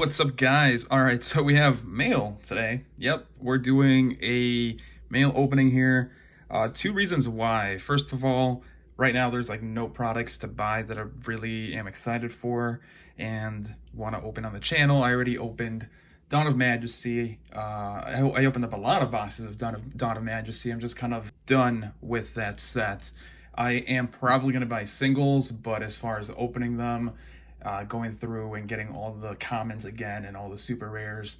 What's up, guys? All right, so we have mail today. Yep, we're doing a mail opening here. Two reasons why. First of all, right now there's like no products to buy that I really am excited for and want to open on the channel. I already opened Dawn of Majesty. I opened up a lot of boxes of Dawn of Majesty. I'm just kind of done with that set. I am probably going to buy singles, but as far as opening them, going through and getting all the commons again and all the super rares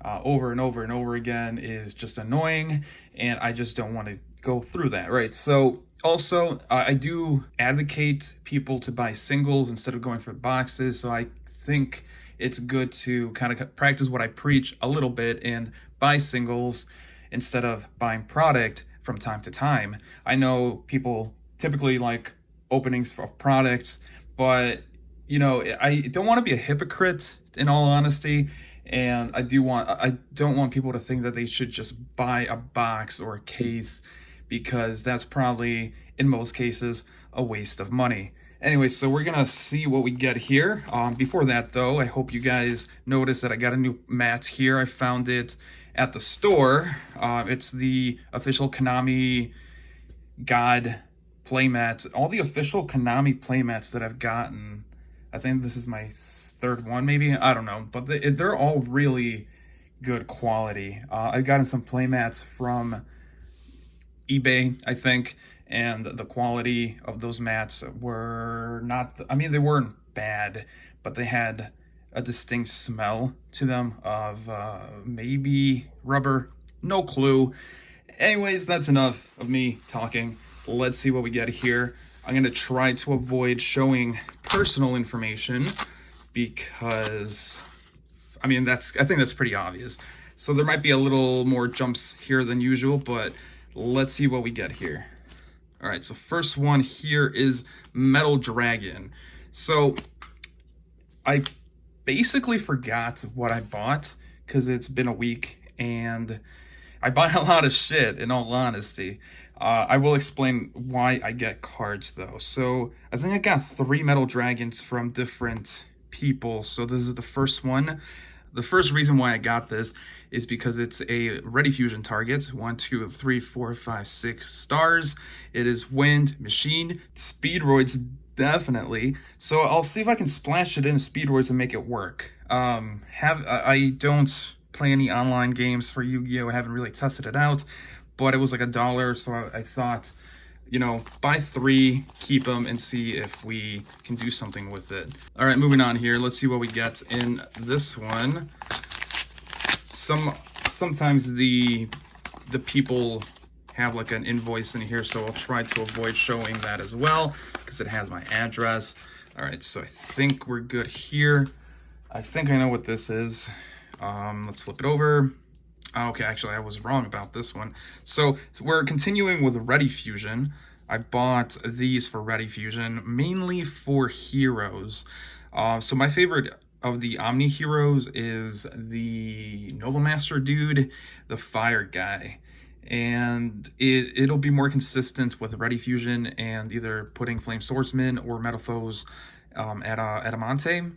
over and over and over again is just annoying, and I just don't want to go through that, right? So also, I do advocate people to buy singles instead of going for boxes, so I think it's good to kind of practice what I preach a little bit and buy singles instead of buying product from time to time. I know people typically like openings for products, but you know, I don't want to be a hypocrite in all honesty, and I don't want people to think that they should just buy a box or a case, because that's probably in most cases a waste of money. Anyway, so we're gonna see what we get here. Before that though, I hope you guys noticed that I got a new mat here. I found it at the store. It's the official Konami God playmats. All the official Konami playmats that I've gotten, I think this is my third one, maybe. I don't know, but they're all really good quality. I've gotten some playmats from eBay, I think, and the quality of those mats were not, I mean, they weren't bad, but they had a distinct smell to them of maybe rubber, no clue. Anyways, that's enough of me talking. Let's see what we get here. I'm going to try to avoid showing personal information because, I mean, I think that's pretty obvious. So there might be a little more jumps here than usual, but let's see what we get here. All right, so first one here is Metal Dragon. So I basically forgot what I bought because it's been a week and I buy a lot of shit, in all honesty. I will explain why I get cards though. So I think I got 3 Metal Dragons from different people. So this is the first one. The first reason why I got this is because it's a Ready Fusion target. 1, 2, 3, 4, 5, 6 stars. It is Wind, Machine, Speedroids, definitely. So I'll see if I can splash it in Speedroids and make it work. I don't play any online games for Yu-Gi-Oh! I haven't really tested it out, but it was like $1, so I thought, you know, buy 3, keep them, and see if we can do something with it. All right, moving on here. Let's see what we get in this one. Sometimes the people have like an invoice in here, so I'll try to avoid showing that as well because it has my address. All right, so I think we're good here. I think I know what this is. Let's flip it over. Okay, actually, I was wrong about this one. So we're continuing with Ready Fusion. I bought these for Ready Fusion, mainly for heroes. So my favorite of the Omni heroes is the Nova Master dude, the fire guy. And it'll be more consistent with Ready Fusion and either putting Flame Swordsman or Metalfoes 𝗦𝗦𝗦𝗦𝗦𝗦𝗦𝗦,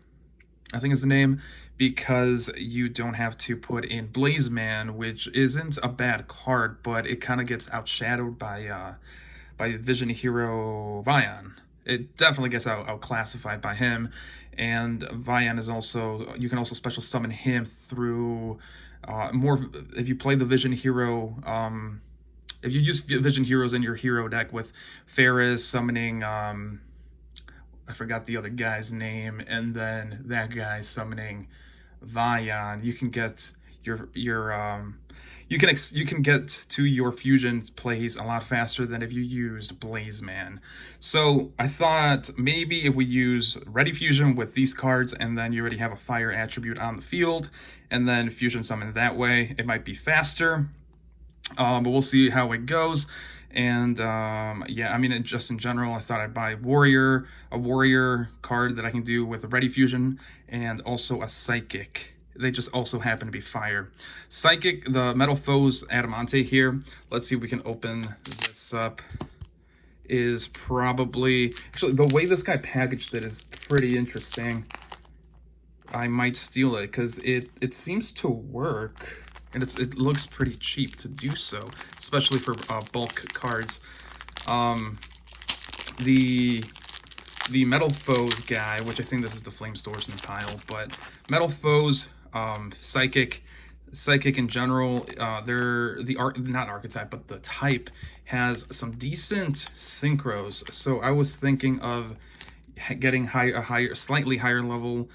I think is the name, because you don't have to put in Blazeman, which isn't a bad card, but it kind of gets outshadowed by Vision Hero Vion. It definitely gets outclassified by him, and Vion is also, you can also special summon him through if you play the Vision Hero, if you use Vision Heroes in your hero deck with Ferris summoning, I forgot the other guy's name, and then that guy summoning Vion, you can get you can get to your fusion plays a lot faster than if you used Blazeman. So I thought maybe if we use Ready Fusion with these cards, and then you already have a fire attribute on the field, and then fusion summon that way, it might be faster. But we'll see how it goes. And yeah, I mean, just in general, I thought I'd buy a warrior card that I can do with a Ready Fusion, and also a Psychic. They just also happen to be fire. Psychic, the Metalfoes 𝗦𝗦𝗦𝗦𝗦 here. Let's see if we can open this up. Is probably, actually, the way this guy packaged it is pretty interesting. I might steal it because it seems to work, and it looks pretty cheap to do so, especially for bulk cards. The 𝗦𝗨𝗣𝗣𝗣𝗅 guy, which I think this is the 𝗦𝗨𝗣𝗣𝗅 in the pile, but 𝗦𝗨𝗣𝗣𝗅, psychic in general, they're not archetype, but the type has some decent synchros. So I was thinking of getting a slightly higher level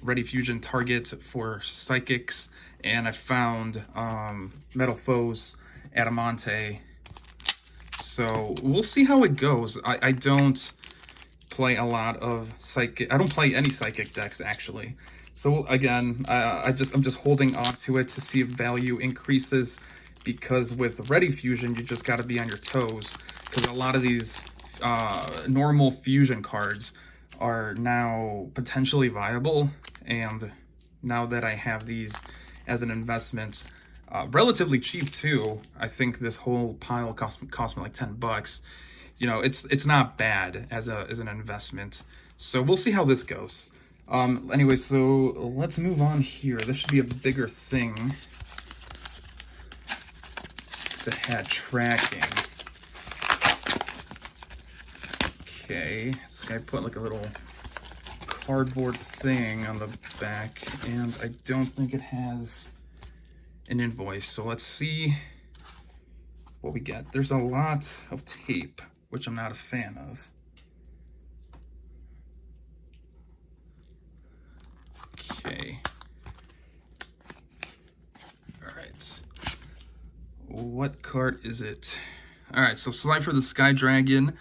Ready Fusion target for psychics, and I found 𝗦𝗨𝗣𝗣𝗅. So we'll see how it goes. I don't play a lot of psychic. I don't play any psychic decks actually. So again, I'm just holding on to it to see if value increases, because with Ready Fusion you just got to be on your toes, because a lot of these normal fusion cards are now potentially viable, and now that I have these as an investment, relatively cheap too. I think this whole pile cost me like $10. You know, it's not bad as an investment. So we'll see how this goes. Anyway, so let's move on here. This should be a bigger thing, because it had tracking. Okay, so I put like a little cardboard thing on the back, and I don't think it has an invoice. So let's see what we get. There's a lot of tape, which I'm not a fan of. Okay. All right. What card is it? All right, so 𝗦𝗨𝗣𝗣𝗅 the Sky Dragon,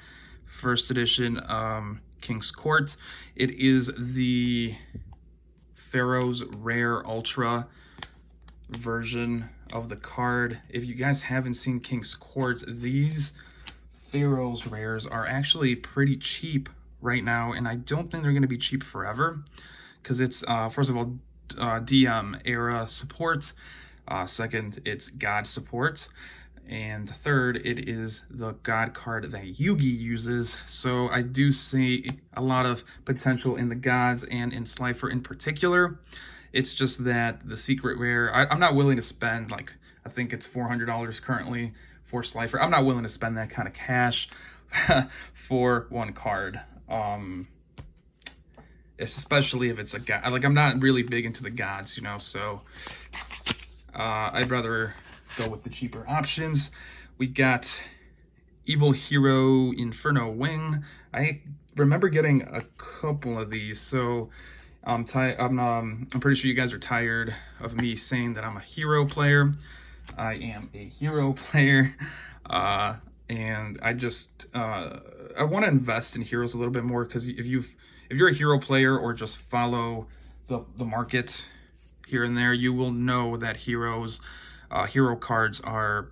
first edition, King's Court. It is the Pharaoh's Rare Ultra version of the card. If you guys haven't seen King's Court, these Pharaoh's Rares are actually pretty cheap right now, and I don't think they're going to be cheap forever, because it's, first of all, DM era support, second, it's God support, and third, it is the God card that Yugioh uses. So I do see a lot of potential in the Gods and in 𝗦𝗨𝗣𝗅 in particular. It's just that the secret rare, I'm not willing to spend, like, I think it's $400 currently for 𝗦𝗨𝗣𝗅. I'm not willing to spend that kind of cash for one card. Especially if it's a God. Like, I'm not really big into the Gods, you know, so I'd rather go with the cheaper options. We got Evil Hero Inferno Wing. I remember getting a couple of these, so I'm pretty sure you guys are tired of me saying that I'm a hero player. I am a hero player, and I just I want to invest in heroes a little bit more, because if you're a hero player or just follow the market here and there, you will know that hero cards are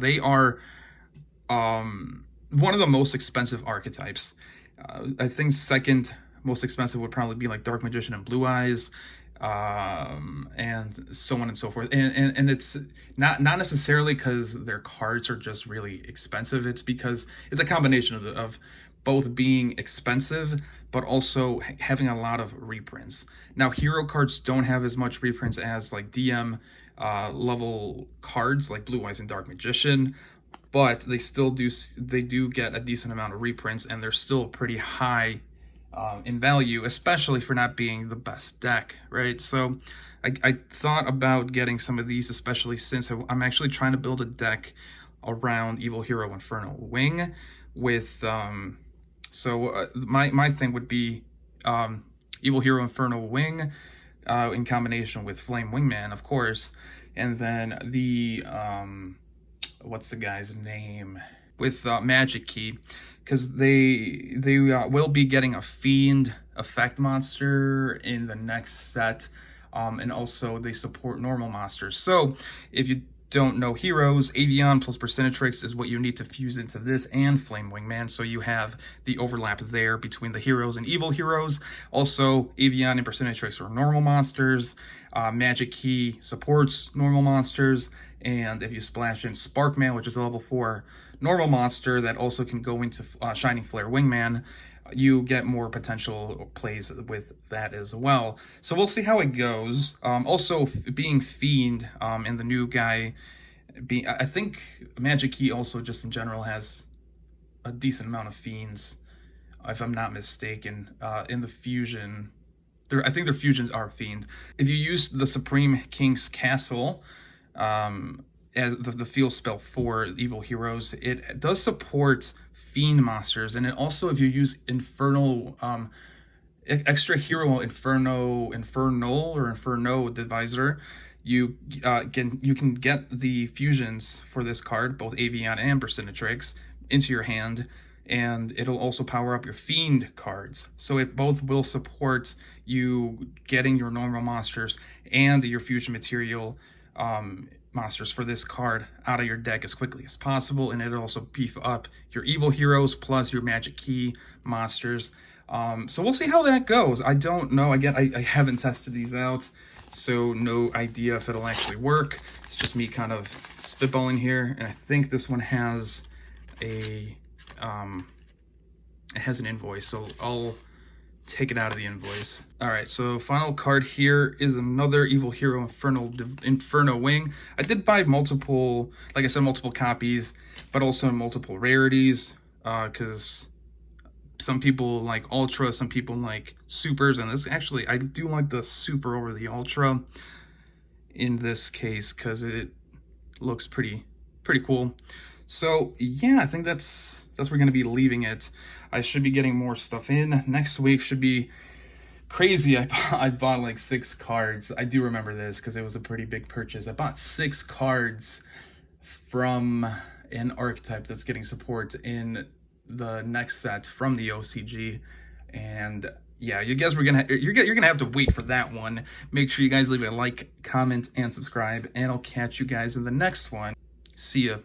they are one of the most expensive archetypes. I think second most expensive would probably be like Dark Magician and Blue Eyes, and so on and so forth. And it's not necessarily because their cards are just really expensive. It's because it's a combination of both being expensive but also having a lot of reprints. Now, hero cards don't have as much reprints as like DM level cards like Blue Eyes and Dark Magician, but they do get a decent amount of reprints, and they're still pretty high in value, especially for not being the best deck, right? So I thought about getting some of these, especially since I'm actually trying to build a deck around Evil Hero Inferno Wing with my thing would be Evil Hero Inferno Wing in combination with Flame Wingman, of course, and then the what's the guy's name, with Magic Key, because they will be getting a Fiend effect monster in the next set, and also they support normal monsters. So if you don't know heroes, Avian plus Percentatrix is what you need to fuse into this and Flame Wingman, so you have the overlap there between the heroes and evil heroes. Also, Avian and Percentatrix are normal monsters. Magic Key supports normal monsters, and if you splash in Sparkman, which is a level 4 normal monster that also can go into Shining Flare Wingman, you get more potential plays with that as well. So we'll see how it goes. Also, being Fiend and the new guy, I think Magic Key also just in general has a decent amount of Fiends, if I'm not mistaken, in the fusion. I think their fusions are Fiend. If you use the Supreme King's Castle as the field spell for evil heroes, it does support Fiend monsters, and it also, if you use Infernal, extra hero Infernal Divisor, you can get the fusions for this card, both Avian and Burstinatrix, into your hand, and it'll also power up your Fiend cards. So it both will support you getting your normal monsters and your fusion material monsters for this card out of your deck as quickly as possible, and it'll also beef up your evil heroes plus your Magic Key monsters. So we'll see how that goes. I don't know. Again, I haven't tested these out, so no idea if it'll actually work. It's just me kind of spitballing here, and I think this one has a it has an invoice, so I'll take it out of the invoice. All right, so final card here is another evil hero, Inferno Wing. I did buy multiple, like I said, multiple copies, but also multiple rarities, because some people like Ultra, some people like Supers, and this actually, I do like the Super over the Ultra in this case, because it looks pretty cool. So yeah, I think that's where we're gonna be leaving it. I should be getting more stuff in. Next week should be crazy. I bought like 6 cards. I do remember this because it was a pretty big purchase. I bought 6 cards from an archetype that's getting support in the next set from the OCG, and yeah, you guys you're gonna have to wait for that one. Make sure you guys leave a like, comment, and subscribe, and I'll catch you guys in the next one. See ya.